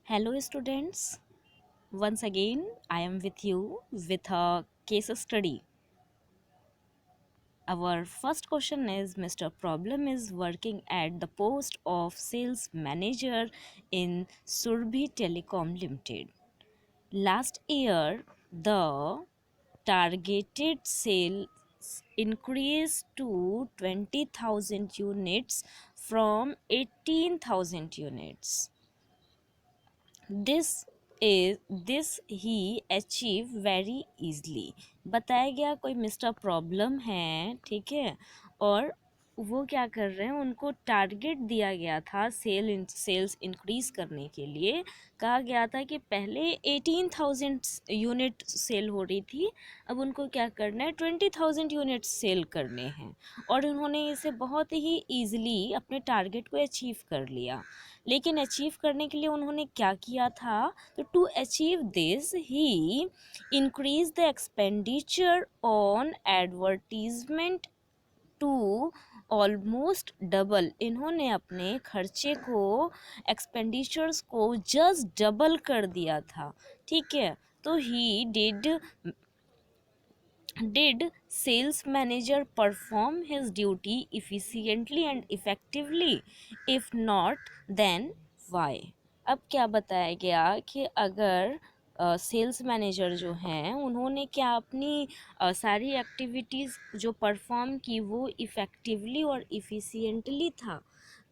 Hello, students. Once again, I am with you with a case study. Our first question is Mr. Problem is working at the post of sales manager in Surbhi Telecom Limited. Last year, the targeted sales increased to 20,000 units from 18,000 units. This he achieve very easily. बताया गया कोई mister problem है, ठीक है, और वो क्या कर रहे हैं, उनको टारगेट दिया गया था सेल्स इंक्रीज करने के लिए। कहा गया था कि पहले 18,000 यूनिट सेल हो रही थी, अब उनको क्या करना है, 20,000 यूनिट सेल करने हैं, और उन्होंने इसे बहुत ही ईजिली अपने टारगेट को अचीव कर लिया। लेकिन अचीव करने के लिए उन्होंने क्या किया था, तो to achieve this he increase the expenditure on advertisement to almost double. इन्होंने अपने खर्चे को, एक्सपेंडिचर्स को जस्ट डबल कर दिया था, ठीक है। तो ही did sales manager perform his duty efficiently and effectively? If not, then why? अब क्या बताया गया कि अगर सेल्स मैनेजर जो हैं उन्होंने क्या अपनी सारी एक्टिविटीज़ जो परफॉर्म की वो इफ़ेक्टिवली और इफ़िशियंटली था।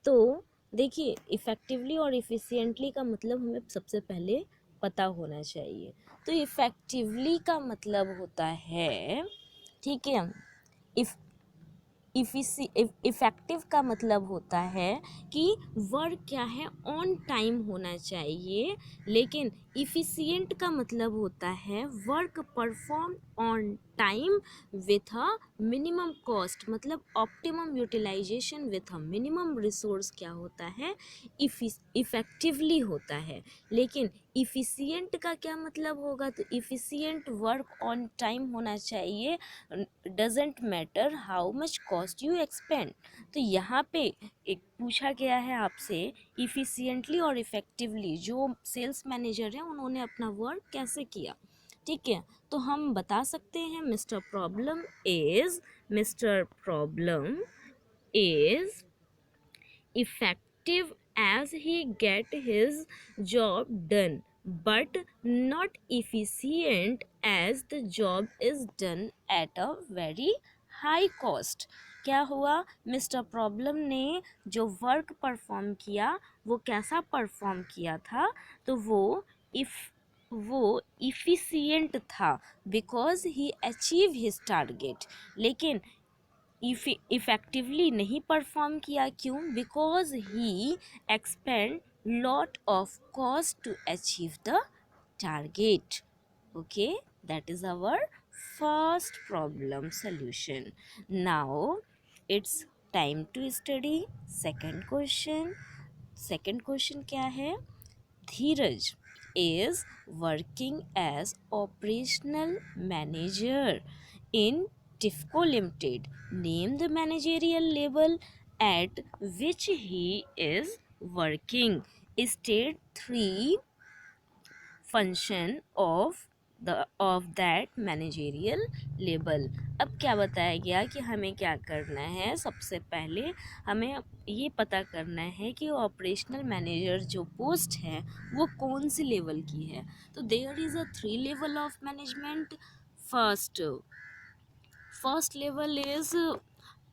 तो देखिए, इफ़ेक्टिवली और इफ़िशियंटली का मतलब हमें सबसे पहले पता होना चाहिए। तो इफ़ेक्टिवली का मतलब होता है, ठीक है, इफ इफ़ेक्टिव का मतलब होता है कि वर्क क्या है, ऑन टाइम होना चाहिए। लेकिन इफ़िशियंट का मतलब होता है work perform on time with a minimum cost, मतलब optimum utilisation with a minimum resource क्या होता है, इफ़ेक्टिवली होता है। लेकिन इफ़िशियंट का क्या मतलब होगा, तो इफ़िशियंट वर्क ऑन टाइम होना चाहिए, doesn't matter how much cost you expand. तो यहाँ पे एक पूछा गया है आपसे, इफ़िशियंटली और इफ़ेक्टिवली जो सेल्स मैनेजर हैं उन्होंने अपना वर्क कैसे किया, ठीक है। तो हम बता सकते हैं mister problem is effective as he get his job done, but not efficient as the job is done at a very high cost। क्या हुआ, मिस्टर प्रॉब्लम ने जो वर्क परफॉर्म किया वो कैसा परफॉर्म किया था, तो वो इफ़िशियंट था, because he achieve his target. लेकिन इफ़ेक्टिवली नहीं परफॉर्म किया, क्यों, because he expend lot of cost to achieve the target. Okay, that is our first problem solution. Now it's time to study second question. Second question क्या है, Dheeraj is working as operational manager in TIFCO Limited. Name the managerial level at which he is working. State three function of that managerial level. अब क्या बताया गया कि हमें क्या करना है, सबसे पहले हमें ये पता करना है कि ऑपरेशनल मैनेजर जो पोस्ट है वो कौन सी लेवल की है। तो there is a 3 level of management. First level is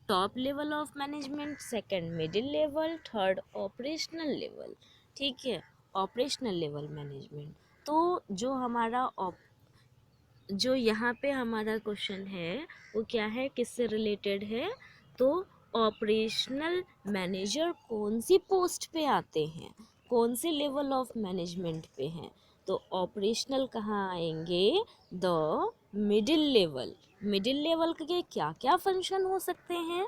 top level of management, second middle level, third operational level, ठीक है, ऑपरेशनल लेवल मैनेजमेंट। तो जो यहाँ पे हमारा क्वेश्चन है वो क्या है, किससे रिलेटेड है, तो ऑपरेशनल मैनेजर कौन सी पोस्ट पे आते हैं, कौन से लेवल ऑफ मैनेजमेंट पे हैं, तो ऑपरेशनल कहाँ आएंगे, the middle level. Middle level के क्या क्या फंक्शन हो सकते हैं,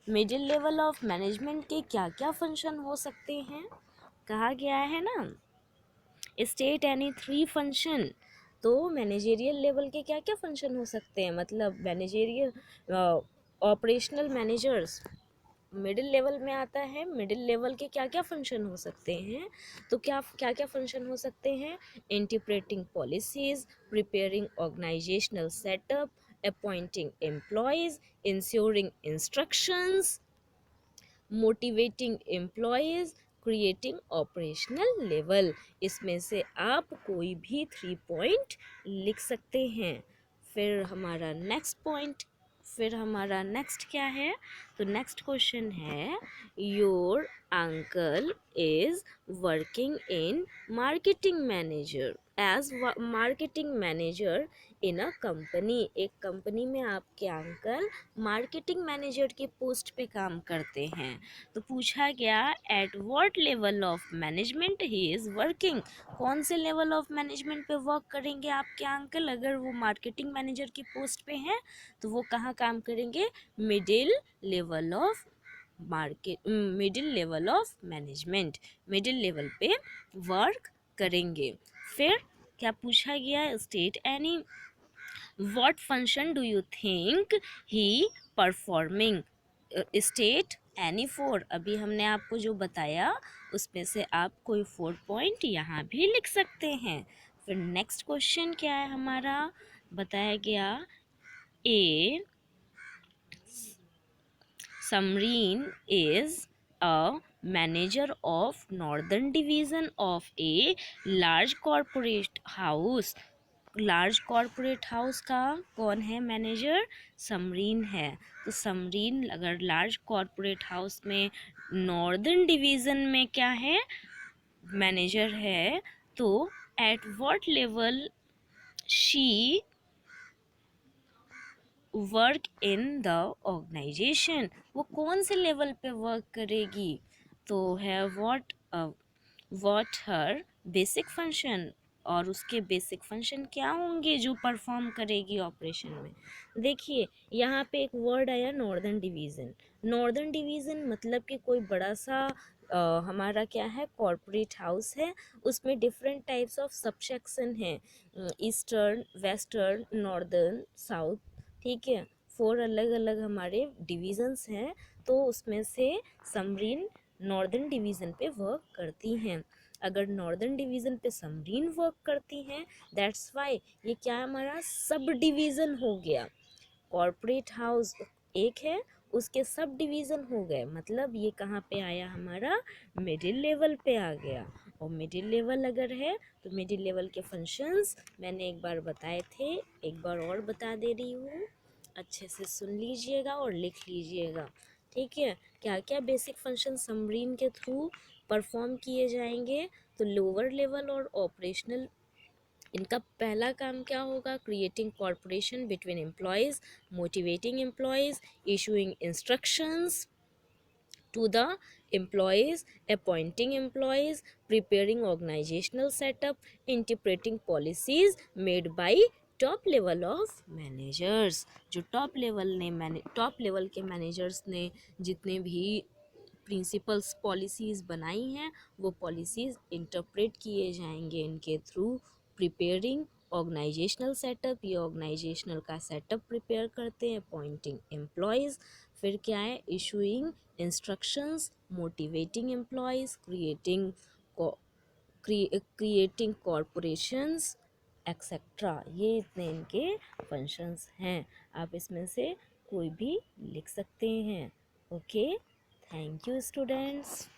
मिडिल लेवल ऑफ मैनेजमेंट के क्या क्या फंक्शन हो सकते हैं, कहा गया है ना, स्टेट एनी 3 फंक्शन। तो मैनेजेरियल लेवल के क्या क्या फंक्शन हो सकते हैं, मतलब managerial operational managers middle level में आता है, मिडिल लेवल के क्या क्या फंक्शन हो सकते हैं, तो क्या क्या क्या फंक्शन हो सकते हैं, interpreting policies, preparing organisational setup, appointing employees, ensuring instructions, motivating employees, creating operational level. इसमें से आप कोई भी 3 पॉइंट लिख सकते हैं। फिर हमारा नेक्स्ट पॉइंट, फिर हमारा नेक्स्ट क्या है, तो नेक्स्ट क्वेश्चन है, your uncle is working in marketing manager, as marketing manager in a company. एक कंपनी में आपके अंकल मार्केटिंग मैनेजर की पोस्ट पे काम करते हैं। तो पूछा गया at what level of management he is working, कौन से लेवल ऑफ मैनेजमेंट पे वर्क करेंगे आपके अंकल, अगर वो मार्केटिंग मैनेजर की पोस्ट पे हैं तो वो कहाँ काम करेंगे, middle level of market, middle level of management, middle level पे वर्क करेंगे। फिर क्या पूछा गया, state any, what function do you think he performing, state any 4, अभी हमने आपको जो बताया उसमें से आप कोई 4 पॉइंट यहाँ भी लिख सकते हैं। फिर नेक्स्ट क्वेश्चन क्या है हमारा, बताया गया ए Samreen is a manager of northern division of a large corporate house। Large corporate house का कौन है मैनेजर, समरीन है। तो समरीन अगर लार्ज कॉरपोरेट हाउस में नॉर्दर्न डिवीज़न में क्या है, मैनेजर है, तो at what level she work in the organisation, वो कौन से लेवल पे वर्क करेगी, तो है व्हाट हर बेसिक फंक्शन, और उसके बेसिक फंक्शन क्या होंगे जो परफॉर्म करेगी ऑपरेशन में। देखिए यहाँ पे एक वर्ड आया नॉर्दर्न डिवीज़न, नॉर्दर्न डिवीज़न मतलब कि कोई बड़ा सा हमारा क्या है कॉरपोरेट हाउस है, उसमें डिफरेंट टाइप्स ऑफ सबसेक्शन हैं, ईस्टर्न, वेस्टर्न, नॉर्दर्न, साउथ, ठीक है, 4 अलग अलग हमारे डिविज़न्स हैं। तो उसमें से समरीन नॉर्दर्न डिवीज़न पे वर्क करती हैं। अगर नॉर्दर्न डिवीज़न पे समरीन वर्क करती हैं, दैट्स वाई ये क्या हमारा सब डिवीज़न हो गया। कॉरपोरेट हाउस एक है, उसके सब डिवीज़न हो गए, मतलब ये कहाँ पे आया हमारा, मिडिल लेवल पे आ गया। और मिडिल लेवल अगर है तो मिडिल लेवल के फंक्शंस मैंने एक बार बताए थे, एक बार और बता दे रही हूँ, अच्छे से सुन लीजिएगा और लिख लीजिएगा, ठीक है। क्या क्या बेसिक फंक्शन समरीन के थ्रू परफॉर्म किए जाएंगे, तो लोअर लेवल और ऑपरेशनल, इनका पहला काम क्या होगा, creating corporation between employees, motivating employees, issuing instructions to the employees, appointing employees, preparing organizational setup, interpreting policies made by top level of managers. जो टॉप लेवल के मैनेजर्स ने जितने भी प्रिंसिपल्स पॉलिसीज़ बनाई हैं वो पॉलिसीज़ इंटरप्रेट किए जाएंगे इनके थ्रू। प्रिपेयरिंग ऑर्गेनाइजेशनल सेटअप, ये ऑर्गेनाइजेशनल का सेटअप प्रिपेयर करते हैं। अपॉइंटिंग एम्प्लॉयज़, फिर क्या है, issuing instructions, motivating employees, creating corporations etcetera, ये इतने इनके फंक्शंस हैं। आप इसमें से कोई भी लिख सकते हैं। Okay, thank you students.